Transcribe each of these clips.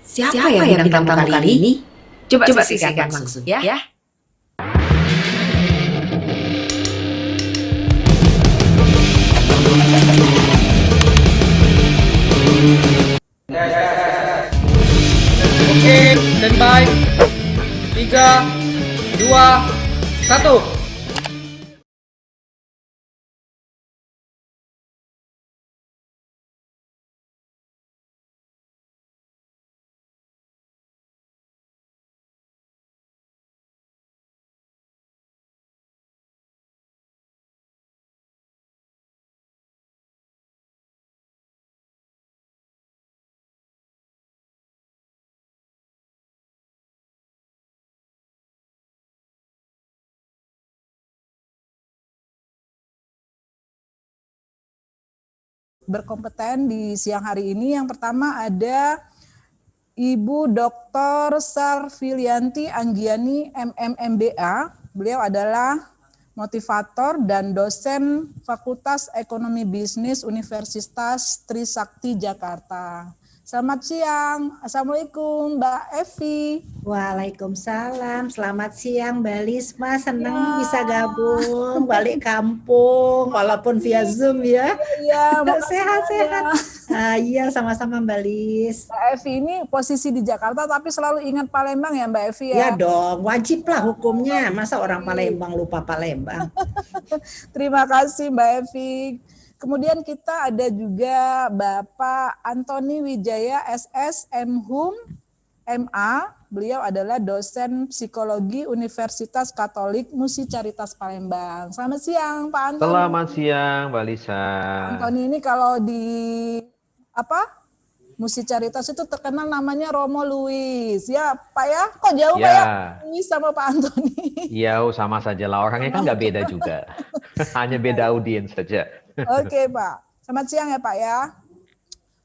Siapa yang bintang tamu kali ini? Coba saksikan langsung ya. Oke, standby. 3, 2, 1. Berkompeten di siang hari ini. Yang pertama ada Ibu Dr. Sarfilianti Anggiani MMMBA. Beliau adalah motivator dan dosen Fakultas Ekonomi Bisnis Universitas Trisakti Jakarta. Selamat siang. Assalamualaikum Mbak Evi. Waalaikumsalam. Selamat siang Mbak Lisma. Senang bisa gabung balik kampung walaupun via Zoom ya. Iya, sehat-sehat. Iya, sama-sama Mbak Lis. Mbak Evi ini posisi di Jakarta tapi selalu ingat Palembang ya Mbak Evi ya? Ya dong, wajib lah hukumnya. Masa orang Palembang lupa Palembang. Terima kasih Mbak Evi. Kemudian kita ada juga Bapak Antoni Wijaya SS MHum MA. Beliau adalah dosen psikologi Universitas Katolik Musi Caritas Palembang. Selamat siang Pak Antoni. Selamat siang Mbak Lisa. Antoni ini kalau di Musi Caritas itu terkenal namanya Romo Luis. Ya Pak ya, kok jauh Ya. Pak ya Luis sama Pak Antoni? Iya, sama saja lah. Orangnya kan nggak beda juga. Hanya beda audiens saja. Oke Pak, selamat siang ya Pak ya.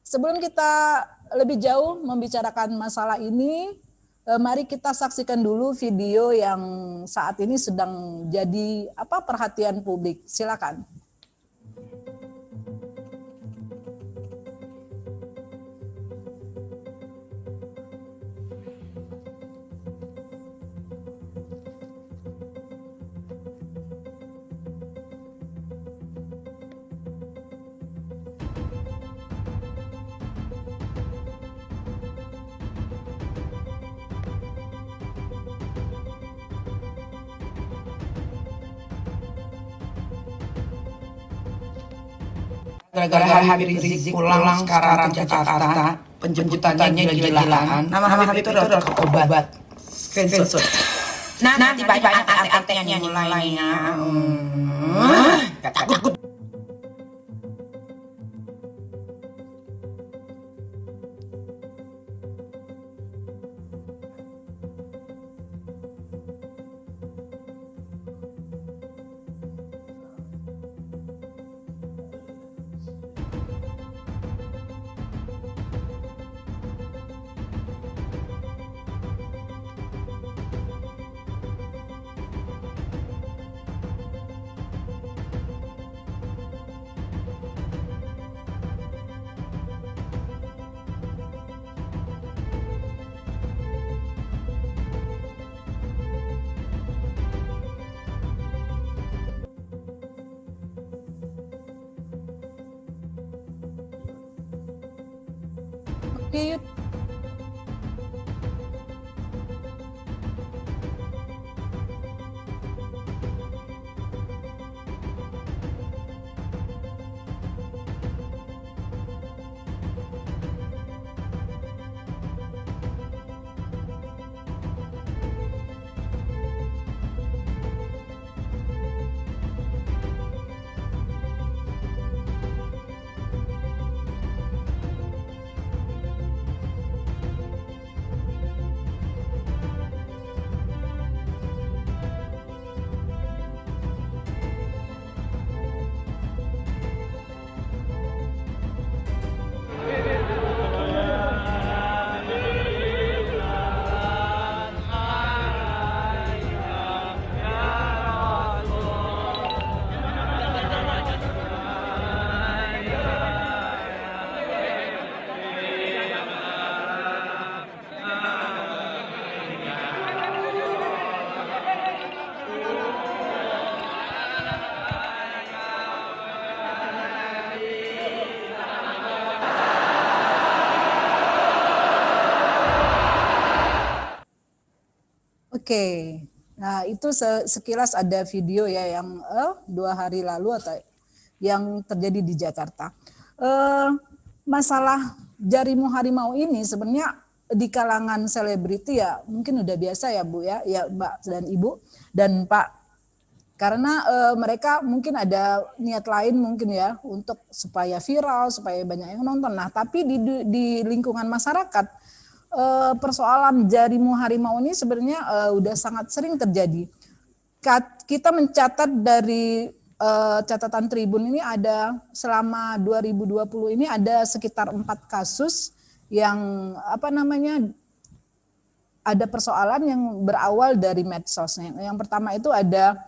Sebelum kita lebih jauh membicarakan masalah ini, mari kita saksikan dulu video yang saat ini sedang jadi perhatian publik. Silakan. Gara-gara Habib Rizik pulang sekarang ke Jakarta, penjemputannya gila-gilaan. Nama Habib itu udah obat. Screenshot. Nanti banyak antek-antek yang mulainya. Takut. Oke, Oke. Nah, itu sekilas ada video ya yang 2 hari lalu atau yang terjadi di Jakarta. Masalah jarimu harimau ini sebenarnya di kalangan selebriti ya mungkin udah biasa ya Bu ya Mbak dan Ibu dan Pak, karena mereka mungkin ada niat lain mungkin ya untuk supaya viral, supaya banyak yang nonton. Nah, tapi di lingkungan masyarakat persoalan jarimu harimau ini sebenarnya udah sangat sering terjadi. Kita mencatat dari catatan Tribun ini ada selama 2020 ini ada sekitar 4 kasus yang ada persoalan yang berawal dari medsos. Yang pertama itu ada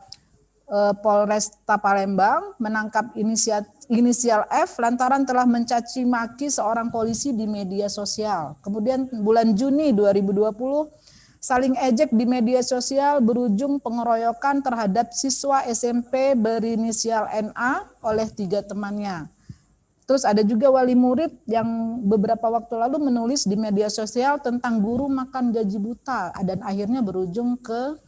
Polresta Palembang menangkap inisial F lantaran telah mencaci maki seorang polisi di media sosial. Kemudian bulan Juni 2020 saling ejek di media sosial berujung pengeroyokan terhadap siswa SMP berinisial NA oleh 3 temannya. Terus ada juga wali murid yang beberapa waktu lalu menulis di media sosial tentang guru makan gaji buta dan akhirnya berujung ke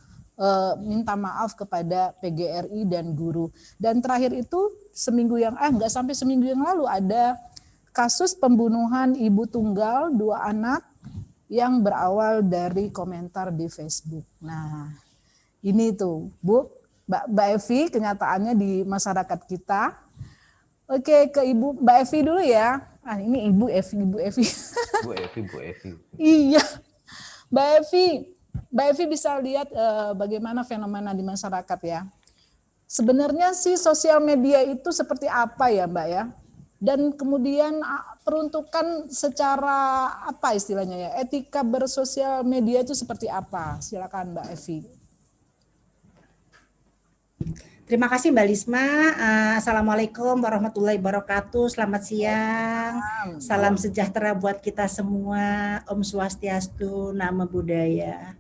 minta maaf kepada PGRI dan guru. Dan terakhir itu nggak sampai seminggu yang lalu ada kasus pembunuhan ibu tunggal 2 anak yang berawal dari komentar di Facebook. Nah, ini tuh Bu, Mbak Evi kenyataannya di masyarakat kita. Oke, ke Ibu Mbak Evi dulu ya. Ini Ibu Evi. Bu Evi. Iya. Mbak Evi bisa lihat bagaimana fenomena di masyarakat ya. Sebenarnya sih sosial media itu seperti apa ya Mbak ya? Dan kemudian peruntukan secara apa istilahnya ya, etika bersosial media itu seperti apa? Silakan Mbak Evi. Terima kasih Mbak Lisma. Assalamualaikum warahmatullahi wabarakatuh. Selamat siang. Salam sejahtera buat kita semua. Om Swastiastu, Namo Buddhaya.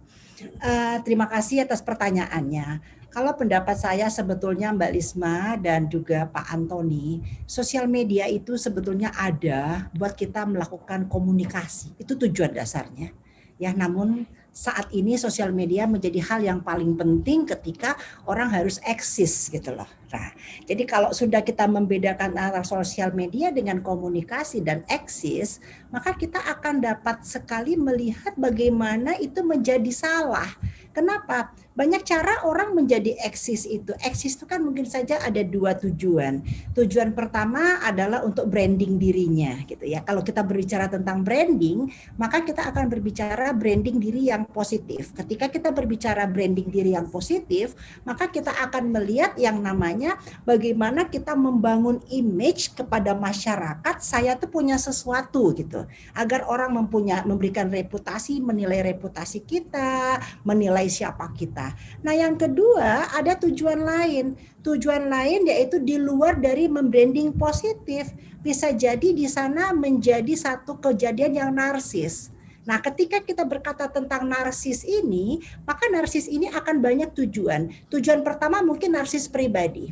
Terima kasih atas pertanyaannya. Kalau pendapat saya sebetulnya Mbak Lisma dan juga Pak Antoni, sosial media itu sebetulnya ada buat kita melakukan komunikasi. Itu tujuan dasarnya. Ya, namun saat ini sosial media menjadi hal yang paling penting ketika orang harus eksis gitu loh. Nah, jadi kalau sudah kita membedakan antara sosial media dengan komunikasi dan eksis, maka kita akan dapat sekali melihat bagaimana itu menjadi salah. Kenapa? Banyak cara orang menjadi eksis itu. Eksis itu kan mungkin saja ada 2 tujuan. Tujuan pertama adalah untuk branding dirinya gitu ya. Kalau kita berbicara tentang branding, maka kita akan berbicara branding diri yang positif. Ketika kita berbicara branding diri yang positif, maka kita akan melihat yang namanya bagaimana kita membangun image kepada masyarakat, saya tuh punya sesuatu gitu. Agar orang memberikan reputasi, menilai reputasi kita, menilai siapa kita. Nah, yang kedua ada tujuan lain. Tujuan lain yaitu di luar dari membranding positif. Bisa jadi di sana menjadi satu kejadian yang narsis. Nah, ketika kita berkata tentang narsis ini, maka narsis ini akan banyak tujuan. Tujuan pertama mungkin narsis pribadi.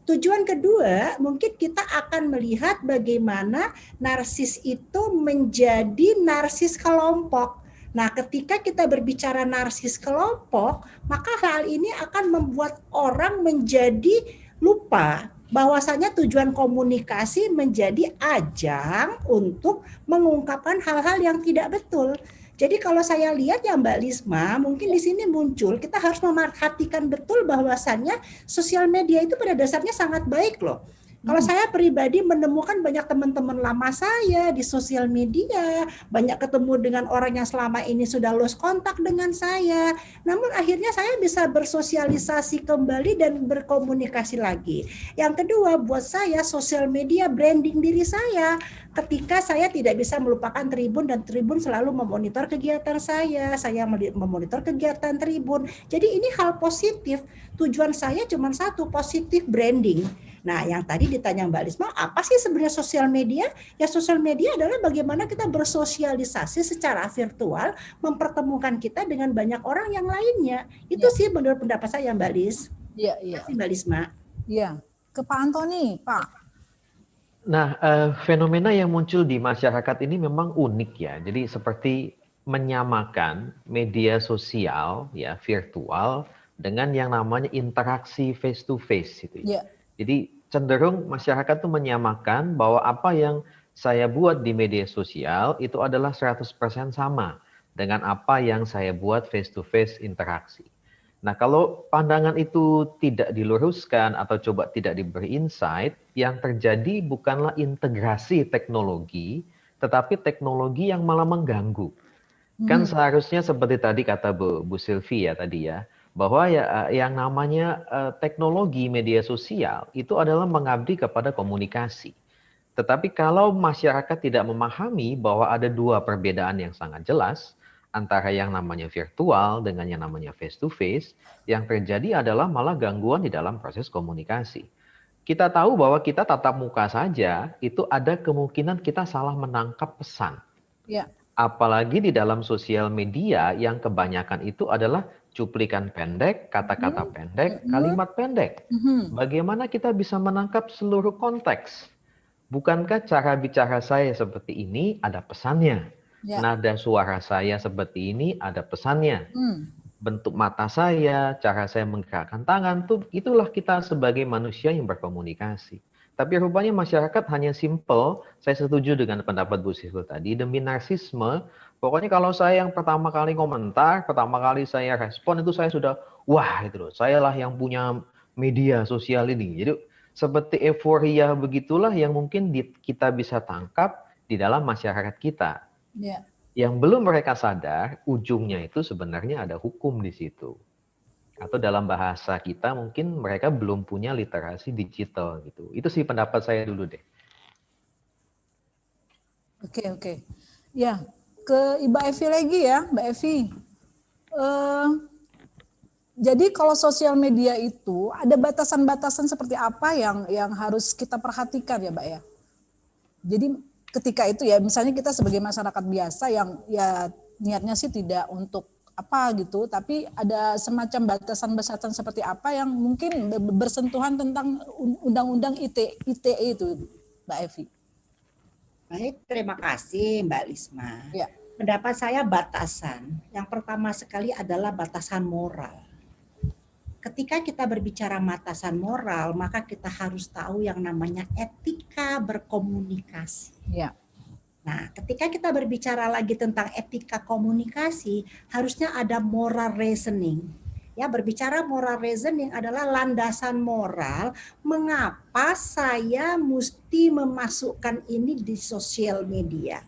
Tujuan kedua mungkin kita akan melihat bagaimana narsis itu menjadi narsis kelompok. Nah, ketika kita berbicara narsis kelompok, maka hal ini akan membuat orang menjadi lupa bahwasanya tujuan komunikasi menjadi ajang untuk mengungkapkan hal-hal yang tidak betul. Jadi kalau saya lihat ya Mbak Lisma, mungkin di sini muncul, kita harus memperhatikan betul bahwasannya sosial media itu pada dasarnya sangat baik loh. Kalau saya pribadi menemukan banyak teman-teman lama saya di sosial media, banyak ketemu dengan orang yang selama ini sudah lost kontak dengan saya. Namun akhirnya saya bisa bersosialisasi kembali dan berkomunikasi lagi. Yang kedua, buat saya sosial media branding diri saya. Ketika saya tidak bisa melupakan Tribun dan Tribun selalu memonitor kegiatan saya memonitor kegiatan Tribun. Jadi ini hal positif. Tujuan saya cuma satu, positif branding. Nah, yang tadi ditanya Mbak Lisma, apa sih sebenarnya sosial media? Ya, sosial media adalah bagaimana kita bersosialisasi secara virtual, mempertemukan kita dengan banyak orang yang lainnya. Itu sih menurut pendapat saya, Mbak Lis. Iya. Terima kasih, Mbak Lisma. Iya. Ke Pak Antoni, Pak. Nah, fenomena yang muncul di masyarakat ini memang unik ya. Jadi seperti menyamakan media sosial ya virtual dengan yang namanya interaksi face to face gitu ya. Jadi cenderung masyarakat tuh menyamakan bahwa apa yang saya buat di media sosial itu adalah 100% sama dengan apa yang saya buat face to face interaksi. Nah, kalau pandangan itu tidak diluruskan atau coba tidak diberi insight, yang terjadi bukanlah integrasi teknologi, tetapi teknologi yang malah mengganggu. Kan seharusnya seperti tadi kata Bu Sylvie ya tadi ya, bahwa ya yang namanya teknologi media sosial itu adalah mengabdi kepada komunikasi. Tetapi kalau masyarakat tidak memahami bahwa ada dua perbedaan yang sangat jelas, antara yang namanya virtual dengan yang namanya face to face, yang terjadi adalah malah gangguan di dalam proses komunikasi. Kita tahu bahwa kita tatap muka saja, itu ada kemungkinan kita salah menangkap pesan. Apalagi di dalam sosial media yang kebanyakan itu adalah cuplikan pendek, kata-kata pendek, kalimat pendek. Bagaimana kita bisa menangkap seluruh konteks? Bukankah cara bicara saya seperti ini ada pesannya? Nada suara saya seperti ini ada pesannya. Bentuk mata saya, cara saya menggerakkan tangan, itulah kita sebagai manusia yang berkomunikasi. Tapi rupanya masyarakat hanya simple, saya setuju dengan pendapat Bu Sylvie tadi, demi narsisme, pokoknya kalau saya yang pertama kali komentar, pertama kali saya respon, itu saya sudah, wah itu loh, sayalah yang punya media sosial ini. Jadi seperti euforia begitulah yang mungkin kita bisa tangkap di dalam masyarakat kita. Yang belum mereka sadar, ujungnya itu sebenarnya ada hukum di situ. Atau dalam bahasa kita mungkin mereka belum punya literasi digital gitu. Itu sih pendapat saya dulu deh. Oke. Ya, ke Mbak Evi lagi ya, Mbak Evi. Jadi kalau sosial media itu ada batasan-batasan seperti apa yang harus kita perhatikan ya, Mbak ya? Jadi ketika itu ya, misalnya kita sebagai masyarakat biasa yang ya niatnya sih tidak untuk apa gitu, tapi ada semacam batasan-batasan seperti apa yang mungkin bersentuhan tentang undang-undang ITE itu, Mbak Evi. Baik, terima kasih Mbak Lisma. Pendapat saya batasan, yang pertama sekali adalah batasan moral. Ketika kita berbicara batasan moral, maka kita harus tahu yang namanya etika berkomunikasi. Nah, ketika kita berbicara lagi tentang etika komunikasi, harusnya ada moral reasoning. Ya, berbicara moral reasoning adalah landasan moral mengapa saya mesti memasukkan ini di sosial media.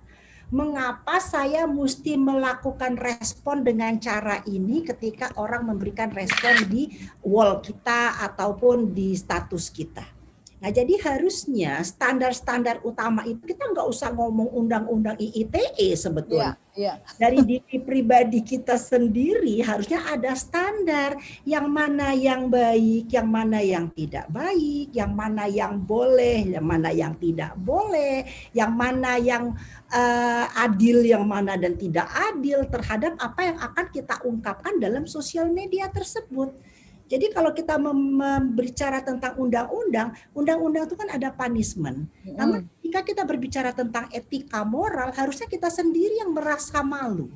Mengapa saya mesti melakukan respon dengan cara ini ketika orang memberikan respon di wall kita ataupun di status kita. Nah, jadi harusnya standar-standar utama itu kita nggak usah ngomong undang-undang IITE sebetulnya. Dari diri pribadi kita sendiri harusnya ada standar yang mana yang baik, yang mana yang tidak baik, yang mana yang boleh, yang mana yang tidak boleh, yang mana yang adil, yang mana dan tidak adil terhadap apa yang akan kita ungkapkan dalam sosial media tersebut. Jadi kalau kita berbicara tentang undang-undang itu kan ada punishment. Namun jika kita berbicara tentang etika moral, harusnya kita sendiri yang merasa malu.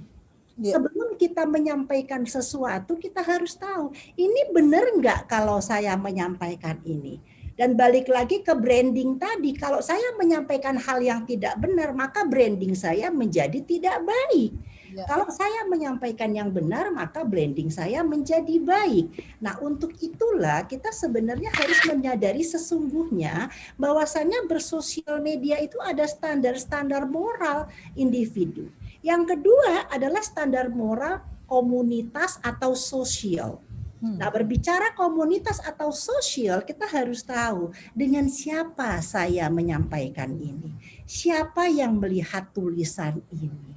Sebelum kita menyampaikan sesuatu, kita harus tahu, ini benar nggak kalau saya menyampaikan ini? Dan balik lagi ke branding tadi, kalau saya menyampaikan hal yang tidak benar, maka branding saya menjadi tidak baik. Kalau saya menyampaikan yang benar, maka branding saya menjadi baik. Nah, untuk itulah kita sebenarnya harus menyadari sesungguhnya bahwasannya bersosial media itu ada standar-standar moral individu. Yang kedua adalah standar moral komunitas atau sosial. Nah, berbicara komunitas atau sosial, kita harus tahu dengan siapa saya menyampaikan ini. Siapa yang melihat tulisan ini.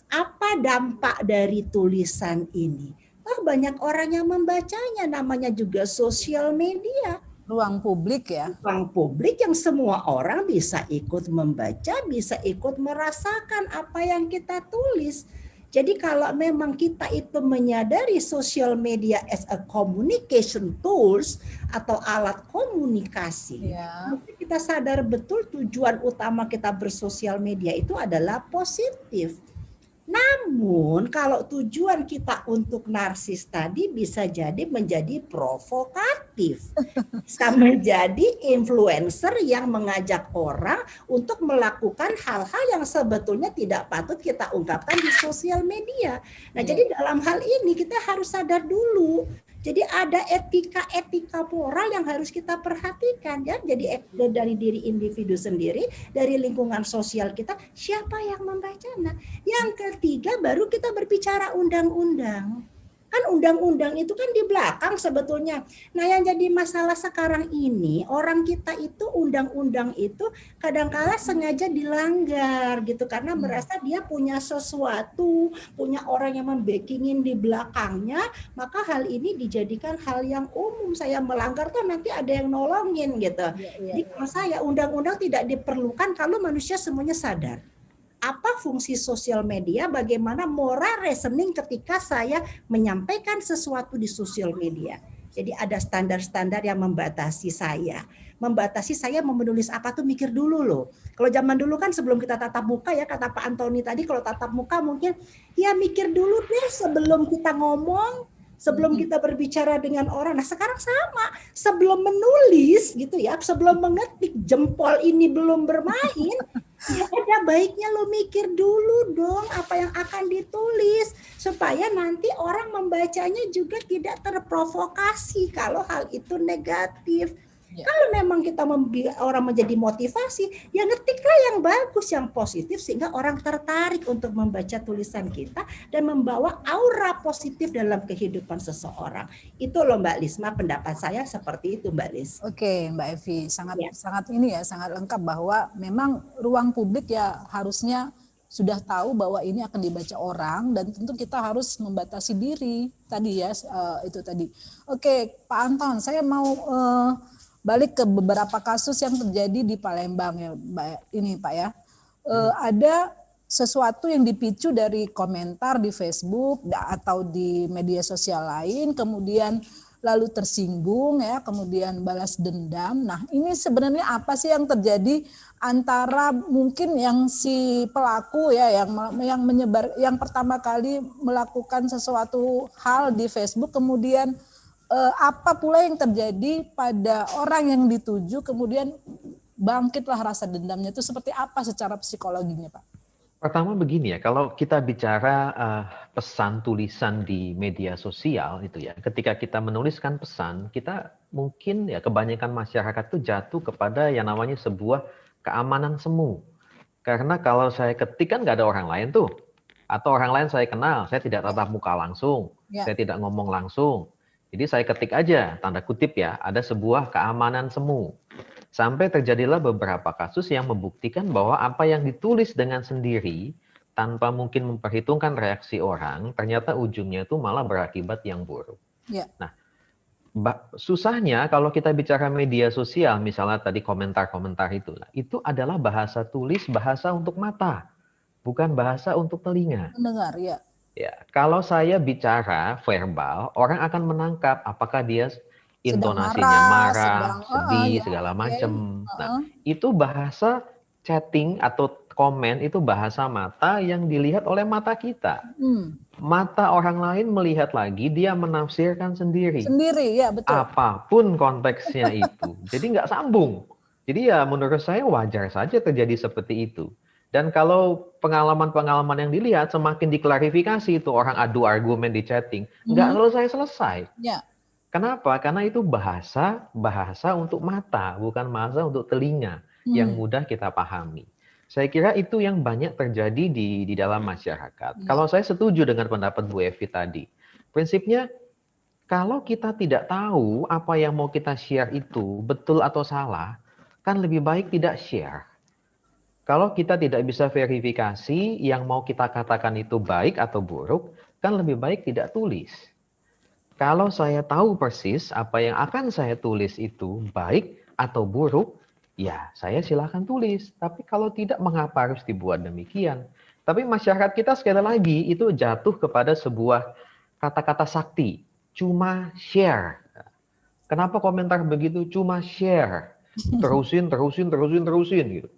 Apa dampak dari tulisan ini? Banyak orang yang membacanya, namanya juga sosial media. Ruang publik ya. Ruang publik yang semua orang bisa ikut membaca, bisa ikut merasakan apa yang kita tulis. Jadi kalau memang kita itu menyadari social media as a communication tools atau alat komunikasi, kita sadar betul tujuan utama kita bersosial media itu adalah positif. Namun Namun kalau tujuan kita untuk narsis tadi bisa jadi menjadi provokatif. Bisa menjadi influencer yang mengajak orang untuk melakukan hal-hal yang sebetulnya tidak patut kita ungkapkan di sosial media. Nah, jadi dalam hal ini kita harus sadar dulu. Jadi ada etika-etika moral yang harus kita perhatikan ya. Jadi dari diri individu sendiri, dari lingkungan sosial kita, siapa yang membaca. Nah, yang ketiga baru kita berbicara undang-undang. Kan undang-undang itu kan di belakang sebetulnya. Nah, yang jadi masalah sekarang ini, orang kita itu undang-undang itu kadang-kala sengaja dilanggar gitu karena merasa dia punya sesuatu, punya orang yang membackingin di belakangnya, maka hal ini dijadikan hal yang umum. Saya melanggar tuh nanti ada yang nolongin gitu. Jadi kalau saya undang-undang tidak diperlukan kalau manusia semuanya sadar. Apa fungsi sosial media, bagaimana moral reasoning ketika saya menyampaikan sesuatu di sosial media. Jadi ada standar-standar yang membatasi saya. Membatasi saya mau menulis apa tuh mikir dulu loh. Kalau zaman dulu kan sebelum kita tatap muka ya, kata Pak Antoni tadi, kalau tatap muka mungkin ya mikir dulu deh sebelum kita ngomong, sebelum kita berbicara dengan orang. Nah sekarang sama, sebelum menulis gitu ya, sebelum mengetik jempol ini belum bermain, ya ada baiknya lo mikir dulu dong apa yang akan ditulis supaya nanti orang membacanya juga tidak terprovokasi kalau hal itu negatif. Kalau memang kita orang menjadi motivasi, ya ngetiklah yang bagus, yang positif sehingga orang tertarik untuk membaca tulisan kita dan membawa aura positif dalam kehidupan seseorang. Itu loh Mbak Lisma, pendapat saya seperti itu Mbak Lis. Oke Mbak Evi, sangat ini ya, sangat lengkap bahwa memang ruang publik ya harusnya sudah tahu bahwa ini akan dibaca orang dan tentu kita harus membatasi diri tadi ya, itu tadi. Oke Pak Anton, saya mau balik ke beberapa kasus yang terjadi di Palembang ya, ini Pak ya. Ada sesuatu yang dipicu dari komentar di Facebook atau di media sosial lain, kemudian lalu tersinggung ya, kemudian balas dendam. Nah, ini sebenarnya apa sih yang terjadi antara mungkin yang si pelaku ya yang menyebar, yang pertama kali melakukan sesuatu hal di Facebook, kemudian apa pula yang terjadi pada orang yang dituju, kemudian bangkitlah rasa dendamnya, itu seperti apa secara psikologinya Pak? Pertama begini ya, kalau kita bicara pesan tulisan di media sosial itu ya, ketika kita menuliskan pesan, kita mungkin ya kebanyakan masyarakat itu jatuh kepada yang namanya sebuah keamanan semu. Karena kalau saya ketik kan nggak ada orang lain tuh, atau orang lain saya kenal, saya tidak tatap muka langsung, saya tidak ngomong langsung. Jadi saya ketik aja, tanda kutip ya, ada sebuah keamanan semu. Sampai terjadilah beberapa kasus yang membuktikan bahwa apa yang ditulis dengan sendiri, tanpa mungkin memperhitungkan reaksi orang, ternyata ujungnya itu malah berakibat yang buruk. Ya. Nah, susahnya kalau kita bicara media sosial, misalnya tadi komentar-komentar itu adalah bahasa tulis, bahasa untuk mata, bukan bahasa untuk telinga. Mendengar, ya. Ya, kalau saya bicara verbal, orang akan menangkap apakah dia intonasinya marah, sedih, segala macam. Nah, itu bahasa chatting atau komen itu bahasa mata yang dilihat oleh mata kita. Mata orang lain melihat lagi, dia menafsirkan sendiri. Sendiri, ya betul. Apapun konteksnya itu. Jadi nggak sambung. Jadi ya menurut saya wajar saja terjadi seperti itu. Dan kalau pengalaman-pengalaman yang dilihat, semakin diklarifikasi itu orang adu argumen di chatting, nggak selesai-selesai. Ya. Kenapa? Karena itu bahasa untuk mata, bukan bahasa untuk telinga yang mudah kita pahami. Saya kira itu yang banyak terjadi di dalam masyarakat. Kalau saya setuju dengan pendapat Bu Evi tadi, prinsipnya kalau kita tidak tahu apa yang mau kita share itu betul atau salah, kan lebih baik tidak share. Kalau kita tidak bisa verifikasi yang mau kita katakan itu baik atau buruk, kan lebih baik tidak tulis. Kalau saya tahu persis apa yang akan saya tulis itu baik atau buruk, ya saya silakan tulis. Tapi kalau tidak, mengapa harus dibuat demikian? Tapi masyarakat kita sekali lagi itu jatuh kepada sebuah kata-kata sakti. Cuma share. Kenapa komentar begitu? Cuma share. Terusin gitu.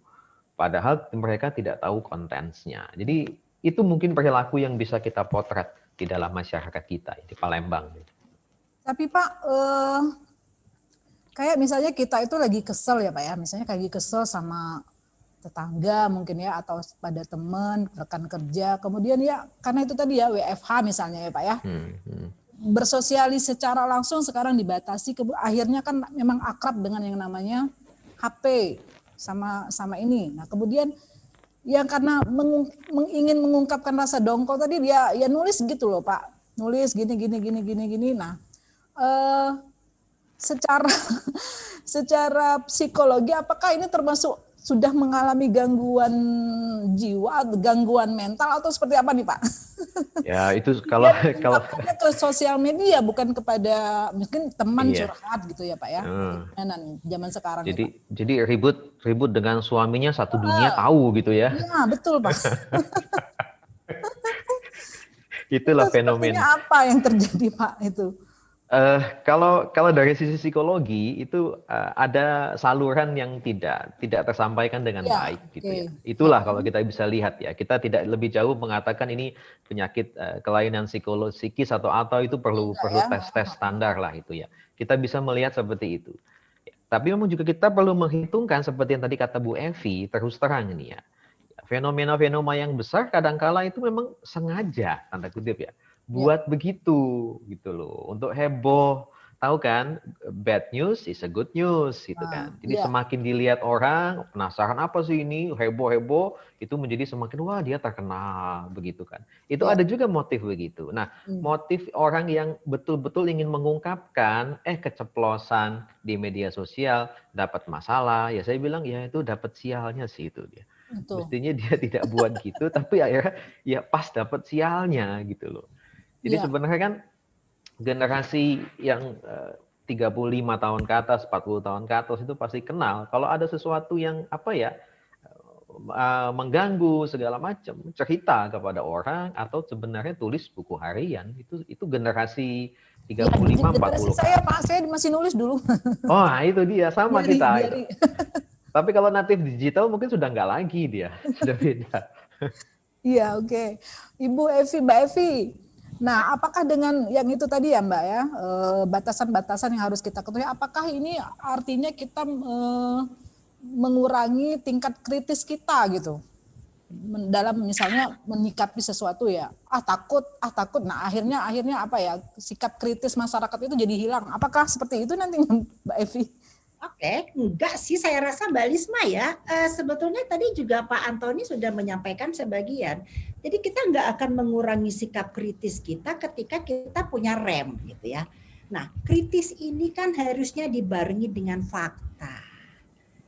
Padahal mereka tidak tahu kontennya. Jadi Itu mungkin perilaku yang bisa kita potret di dalam masyarakat kita di Palembang. Tapi Pak, kayak misalnya kita itu lagi kesel ya Pak ya, misalnya lagi kesel sama tetangga mungkin ya, atau pada teman, rekan kerja, kemudian ya karena itu tadi ya WFH misalnya ya Pak ya, bersosialis secara langsung sekarang dibatasi, akhirnya kan memang akrab dengan yang namanya HP sama ini. Nah kemudian yang karena ingin mengungkapkan rasa dongkol tadi dia ya nulis gitu loh Pak, nulis gini. Nah secara psikologi apakah ini termasuk sudah mengalami gangguan jiwa, gangguan mental atau seperti apa nih Pak? Ya itu kalau ke sosial media bukan kepada mungkin teman curhat gitu ya Pak ya. Zaman sekarang. Jadi ribut dengan suaminya satu dunia tahu gitu ya. Iya betul Pak. Itulah fenomena. Apa yang terjadi Pak itu? Kalau dari sisi psikologi itu ada saluran yang tidak tersampaikan dengan baik gitu ya. Itulah kalau kita bisa lihat ya, kita tidak lebih jauh mengatakan ini penyakit kelainan psikologis atau itu perlu tes standar lah itu ya. Kita bisa melihat seperti itu. Tapi memang juga kita perlu menghitungkan seperti yang tadi kata Bu Evi, terus terang ini ya. Fenomena-fenomena yang besar kadangkala itu memang sengaja tanda kutip ya. Buat begitu gitu loh, untuk heboh. Tahu kan, bad news is a good news gitu kan. Jadi semakin dilihat orang, penasaran apa sih ini, heboh-heboh, itu menjadi semakin wah dia terkenal begitu kan. Itu ada juga motif begitu. Nah, motif orang yang betul-betul ingin mengungkapkan keceplosan di media sosial, dapat masalah, ya saya bilang ya itu dapat sialnya sih itu dia. Betul. Mestinya dia tidak buat gitu, tapi akhirnya ya pas dapat sialnya gitu loh. Jadi sebenarnya kan generasi yang 35 tahun ke atas, 40 tahun ke atas itu pasti kenal. Kalau ada sesuatu yang mengganggu segala macam, cerita kepada orang atau sebenarnya tulis buku harian, itu generasi 35, 40. Saya Pak, saya masih nulis dulu. Oh itu dia, sama kita. Tapi kalau natif digital mungkin sudah nggak lagi dia, sudah beda. Iya oke. Ibu Evi, Mbak Evi. Nah, apakah dengan yang itu tadi ya Mbak ya, batasan-batasan yang harus kita ketahui, apakah ini artinya kita mengurangi tingkat kritis kita gitu? Dalam misalnya menyikapi sesuatu ya, takut. Nah, akhirnya apa ya, sikap kritis masyarakat itu jadi hilang. Apakah seperti itu nantinya Mbak Evi? Oke, enggak sih, saya rasa Mbak Lisma ya, sebetulnya tadi juga Pak Antoni sudah menyampaikan sebagian. Jadi kita enggak akan mengurangi sikap kritis kita ketika kita punya rem gitu ya. Nah, kritis ini kan harusnya dibarengi dengan fakta.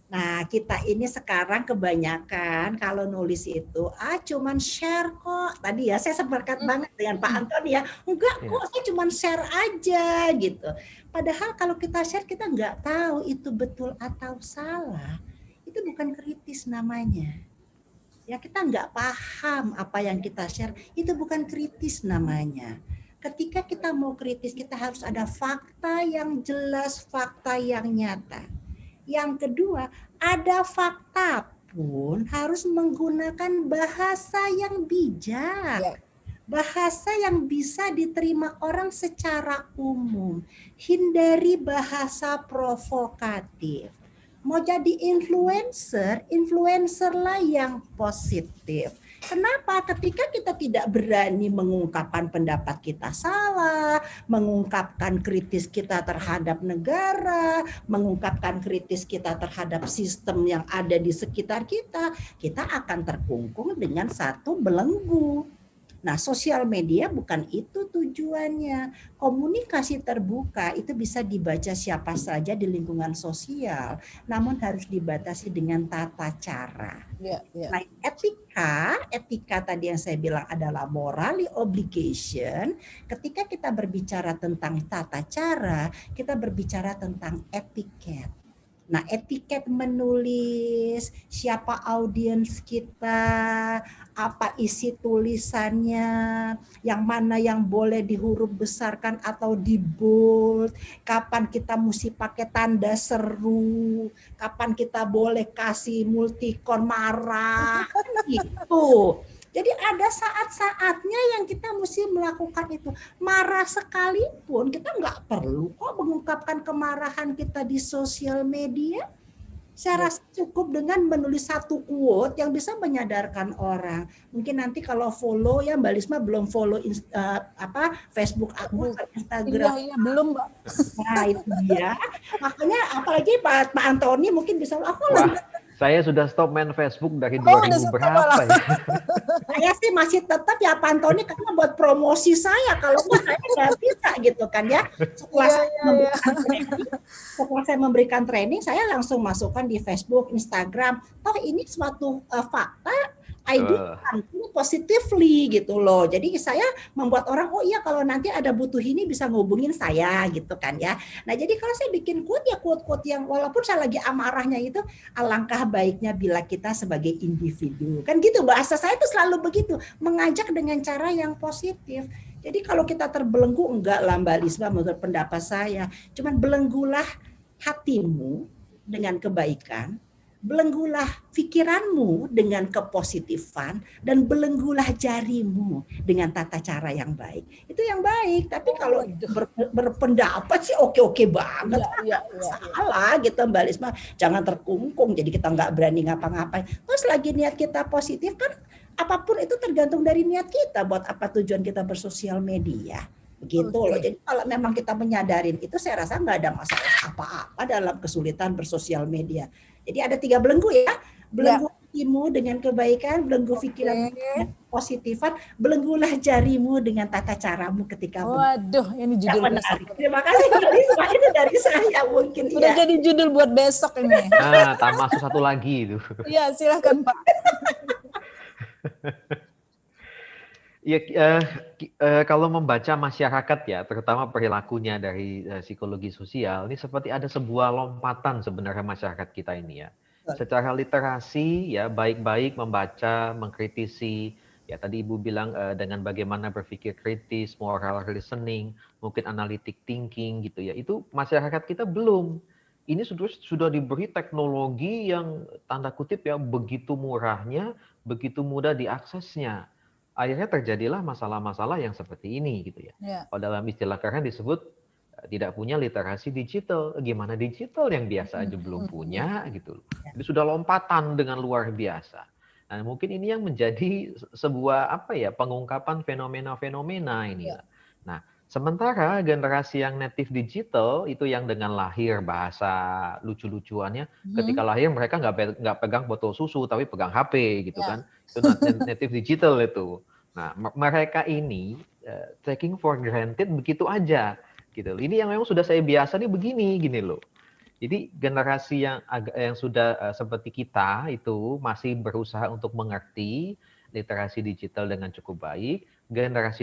Nah, kita ini sekarang kebanyakan kalau nulis itu, cuman share kok. Tadi ya, saya sepakat banget dengan Pak Antoni ya. Enggak kok, saya cuman share aja gitu. Padahal kalau kita share, kita nggak tahu itu betul atau salah. Itu bukan kritis namanya. Ya, kita nggak paham apa yang kita share, itu bukan kritis namanya. Ketika kita mau kritis, kita harus ada fakta yang jelas, fakta yang nyata. Yang kedua, ada fakta pun harus menggunakan bahasa yang bijak. Bahasa yang bisa diterima orang secara umum. Hindari bahasa provokatif. Mau jadi influencerlah yang positif. Kenapa? Ketika kita tidak berani mengungkapkan pendapat kita salah, mengungkapkan kritis kita terhadap negara, mengungkapkan kritis kita terhadap sistem yang ada di sekitar kita, kita akan terkungkung dengan satu belenggu. Nah, sosial media bukan itu tujuannya. Komunikasi terbuka itu bisa dibaca siapa saja di lingkungan sosial, namun harus dibatasi dengan tata cara. Nah, etika tadi yang saya bilang adalah morally obligation. Ketika kita berbicara tentang tata cara, kita berbicara tentang etiket. Nah, etiket menulis, siapa audiens kita, apa isi tulisannya, yang mana yang boleh di huruf besarkan atau di bold, kapan kita mesti pakai tanda seru, kapan kita boleh kasih multikon marah, gitu. Jadi ada saat-saatnya yang kita mesti melakukan itu. Marah sekalipun kita nggak perlu kok mengungkapkan kemarahan kita di sosial media. Saya rasa cukup dengan menulis satu quote yang bisa menyadarkan orang. Mungkin nanti kalau follow ya Mbak Lisma belum follow Facebook aku, Instagram. Iya, belum Mbak. Nah itu dia. Makanya apalagi Pak Antoni mungkin bisa saya sudah stop main Facebook dari 2000 berapa ya? Saya sih masih tetap ya Pak Antoni karena buat promosi saya. Kalau enggak saya nggak bisa gitu kan ya. Setelah saya memberikan training, saya langsung masukkan di Facebook, Instagram. Toh ini suatu fakta. I do something positively gitu loh. Jadi saya membuat orang, oh iya kalau nanti ada butuh ini bisa ngubungin saya gitu kan ya. Nah jadi kalau saya bikin quote ya quote-quote yang walaupun saya lagi amarahnya itu, alangkah baiknya bila kita sebagai individu. Kan gitu bahasa saya itu selalu begitu. Mengajak dengan cara yang positif. Jadi kalau kita terbelenggu, enggak lah Mbak Lisma menurut pendapat saya. Cuman belenggulah hatimu dengan kebaikan. Belenggulah pikiranmu dengan kepositifan dan belenggulah jarimu dengan tata cara yang baik. Itu yang baik. Tapi kalau berpendapat sih oke-oke banget. Salah gitu Mbak Lisma. Jangan terkungkung jadi kita nggak berani ngapa-ngapain. Terus lagi niat kita positif kan apapun itu tergantung dari niat kita. Buat apa tujuan kita bersosial media. Begitu loh. Jadi kalau memang kita menyadarin itu saya rasa nggak ada masalah apa-apa dalam kesulitan bersosial media. Jadi ada 3 belenggu ya. Belenggu hatimu dengan kebaikan, belenggu pikiran dengan positifan, belenggulah jarimu dengan tata caramu ketika Waduh, ini judul menarik. Terima kasih ini dari saya mungkin. Udah jadi judul buat besok ini. Nah, masuk satu lagi itu. Iya, silakan Pak. Ya, kalau membaca masyarakat ya, terutama perilakunya dari psikologi sosial, ini seperti ada sebuah lompatan sebenarnya masyarakat kita ini ya. Secara literasi ya, baik-baik membaca, mengkritisi, ya tadi Ibu bilang dengan bagaimana berpikir kritis, moral listening, mungkin analytic thinking gitu ya, itu masyarakat kita belum. Ini sudah diberi teknologi yang tanda kutip ya, begitu murahnya, begitu mudah diaksesnya. Akhirnya terjadilah masalah-masalah yang seperti ini gitu ya. Kalau dalam istilah keren disebut tidak punya literasi digital. Gimana digital yang biasa aja belum punya gitu. Jadi sudah lompatan dengan luar biasa. Nah, mungkin ini yang menjadi sebuah pengungkapan fenomena-fenomena ini. Nah, sementara generasi yang native digital itu yang dengan lahir bahasa lucu-lucuannya, ketika lahir mereka nggak pegang botol susu tapi pegang HP gitu kan. Itu native digital itu. Nah, mereka ini taking for granted begitu aja gitu. Ini yang memang sudah saya biasa nih begini gini loh. Jadi generasi yang sudah seperti kita itu masih berusaha untuk mengerti literasi digital dengan cukup baik. Generasi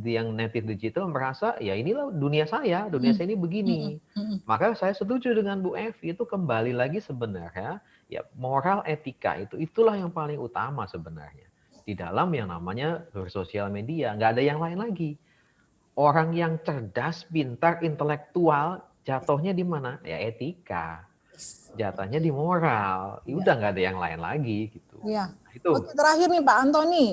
yang native digital merasa ya inilah dunia saya ini begini. Maka saya setuju dengan Bu Evi, itu kembali lagi sebenarnya ya moral etika itulah yang paling utama sebenarnya di dalam yang namanya bersosial media. Nggak ada yang lain lagi. Orang yang cerdas, pintar, intelektual jatuhnya di mana? Ya etika. Jatuhnya di moral. Udah nggak ada yang lain lagi gitu. Iya. Nah, itu. Oke, terakhir nih Pak Antoni.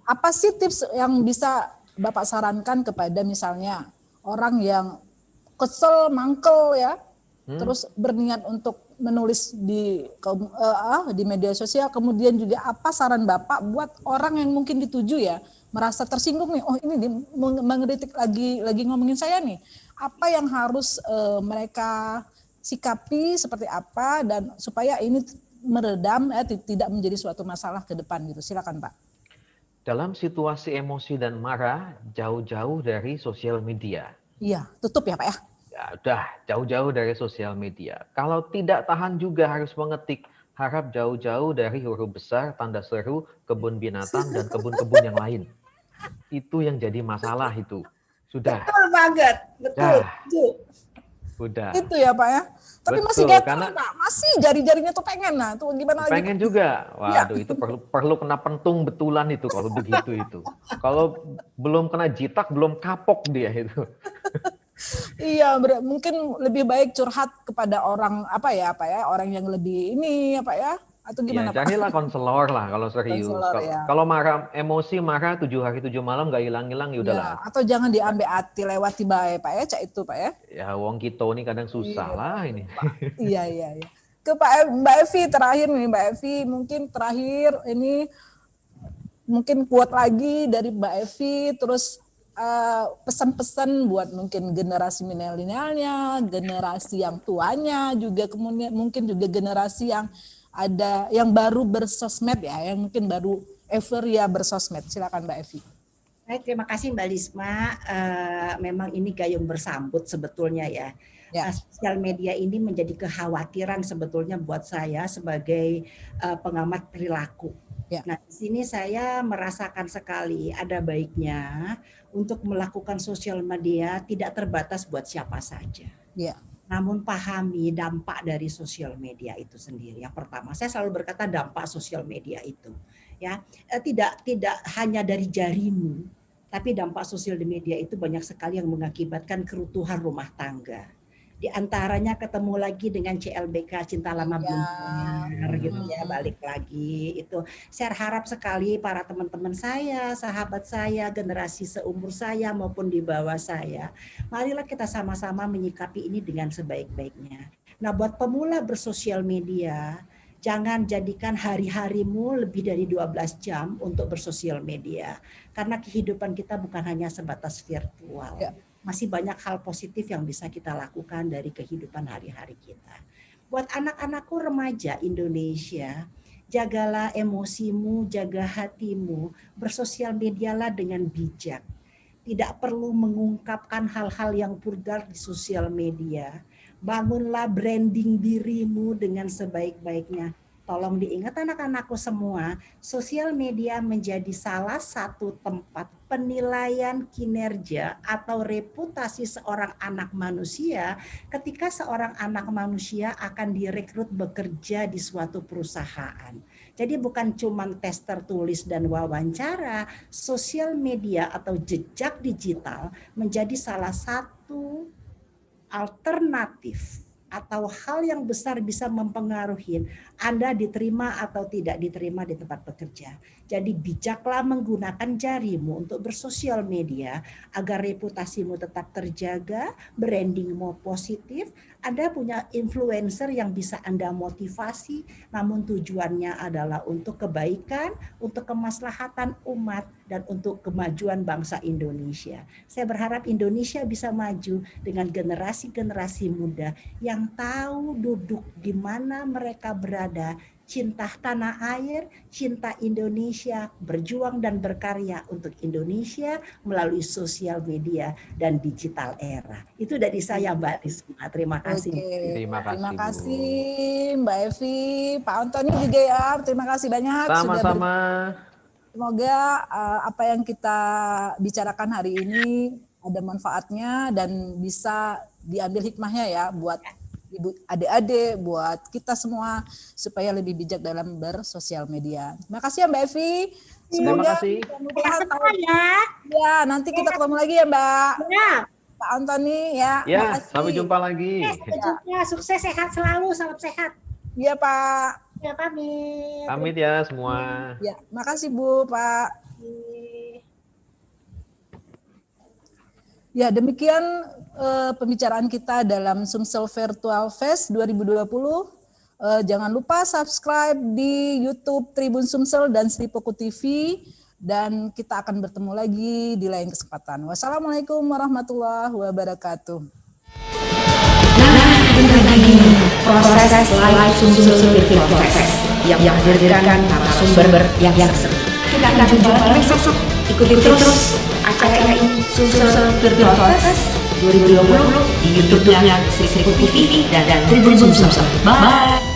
Apa sih tips yang bisa Bapak sarankan kepada misalnya orang yang kesel, mangkel ya, terus berniat untuk menulis di media sosial, kemudian juga apa saran Bapak buat orang yang mungkin dituju ya, merasa tersinggung nih, oh ini mengkritik lagi ngomongin saya nih, apa yang harus mereka sikapi seperti apa dan supaya ini meredam tidak menjadi suatu masalah ke depan gitu. Silakan Pak. Dalam situasi emosi dan marah, jauh-jauh dari sosial media. Iya, tutup ya Pak ya? Ya udah, jauh-jauh dari sosial media. Kalau tidak tahan juga harus mengetik, harap jauh-jauh dari huruf besar, tanda seru, kebun binatang, dan kebun-kebun yang lain. Itu yang jadi masalah itu. Sudah. Betul banget, betul. Udah. Itu ya Pak ya? Tapi betul, masih gatel karena Pak, masih jari-jarinya tuh pengen, nah tuh gimana lagi? Pengen juga, waduh itu perlu kena pentung betulan itu kalau begitu itu. Kalau belum kena jitak, belum kapok dia itu. Iya, mungkin lebih baik curhat kepada orang orang yang lebih atau gimana Ya, carilah konselor lah kalau serius. Konselor, Kalau ya. kalau emosi marah 7 hari 7 malam nggak hilang-hilang ya udahlah. Ya, atau jangan diambil hati lewati bae Pak ya, cak itu Pak ya. Ya wong kita ini kadang susah lah ini. Iya. Ke Mbak Evi terakhir nih, Mbak Evi mungkin terakhir ini mungkin kuat lagi dari Mbak Evi, terus pesan-pesan buat mungkin generasi milenialnya, generasi yang tuanya juga, kemudian mungkin juga generasi yang ada yang baru bersosmed ya, yang mungkin baru ever ya bersosmed. Silakan Mbak Evi. Baik, terima kasih Mbak Lisma. Memang ini gayung bersambut sebetulnya ya. Sosial media ini menjadi kekhawatiran sebetulnya buat saya sebagai pengamat perilaku. Ya. Nah, di sini saya merasakan sekali ada baiknya untuk melakukan sosial media tidak terbatas buat siapa saja. Ya. Namun pahami dampak dari sosial media itu sendiri. Yang pertama, saya selalu berkata dampak sosial media itu, ya tidak hanya dari jarimu, tapi dampak sosial media itu banyak sekali yang mengakibatkan kerutuhan rumah tangga. Di antaranya ketemu lagi dengan CLBK Cinta Lama Belum Punar gitu ya, balik lagi itu. Saya harap sekali para teman-teman saya, sahabat saya, generasi seumur saya maupun di bawah saya, marilah kita sama-sama menyikapi ini dengan sebaik-baiknya. Nah, buat pemula bersosial media, jangan jadikan hari-harimu lebih dari 12 jam untuk bersosial media. Karena kehidupan kita bukan hanya sebatas virtual. Ya. Masih banyak hal positif yang bisa kita lakukan dari kehidupan hari-hari kita. Buat anak-anakku remaja Indonesia, jagalah emosimu, jaga hatimu, bersosial medialah dengan bijak. Tidak perlu mengungkapkan hal-hal yang vulgar di sosial media. Bangunlah branding dirimu dengan sebaik-baiknya. Tolong diingat anak-anakku semua, sosial media menjadi salah satu tempat penilaian kinerja atau reputasi seorang anak manusia ketika seorang anak manusia akan direkrut bekerja di suatu perusahaan. Jadi bukan cuma tes tertulis dan wawancara, sosial media atau jejak digital menjadi salah satu alternatif atau hal yang besar bisa mempengaruhi Anda diterima atau tidak diterima di tempat bekerja. Jadi bijaklah menggunakan jarimu untuk bersosial media agar reputasimu tetap terjaga, brandingmu positif. Anda punya influencer yang bisa Anda motivasi, namun tujuannya adalah untuk kebaikan, untuk kemaslahatan umat, dan untuk kemajuan bangsa Indonesia. Saya berharap Indonesia bisa maju dengan generasi-generasi muda yang tahu duduk di mana mereka berada, cinta tanah air, cinta Indonesia, berjuang dan berkarya untuk Indonesia melalui sosial media dan digital era. Itu dari saya Mbak Risma. Terima kasih. Terima kasih Mbak Evi, Pak Antoni juga ya. Terima kasih banyak. Sama-sama. Semoga apa yang kita bicarakan hari ini ada manfaatnya dan bisa diambil hikmahnya ya buat ibu adik-adik, buat kita semua supaya lebih bijak dalam bersosial media. Terima kasih ya Mbak Evi. Semoga ya nanti kita ketemu lagi ya Mbak. Ya. Pak Antoni ya. Ya, sampai jumpa lagi. Sampai jumpa. Sukses, sehat selalu, salam sehat. Iya Pak. Ya, pamit. Pamit ya semua. Ya, makasih Bu, Pak. Ya, demikian pembicaraan kita dalam Sumsel Virtual Fest 2020. Jangan lupa subscribe di YouTube Tribun Sumsel dan Sri Poko TV. Dan kita akan bertemu lagi di lain kesempatan. Wassalamualaikum warahmatullahi wabarakatuh. Proses live Sumsel Virtual Fest yang menghadirkan narasumber yang seru. Kita akan jumpa lagi besok. Ikuti terus acara ini Sumsel Virtual Fest 2020 di YouTube-nya Sri Poko TV dan Tribun Sumsel. Bye.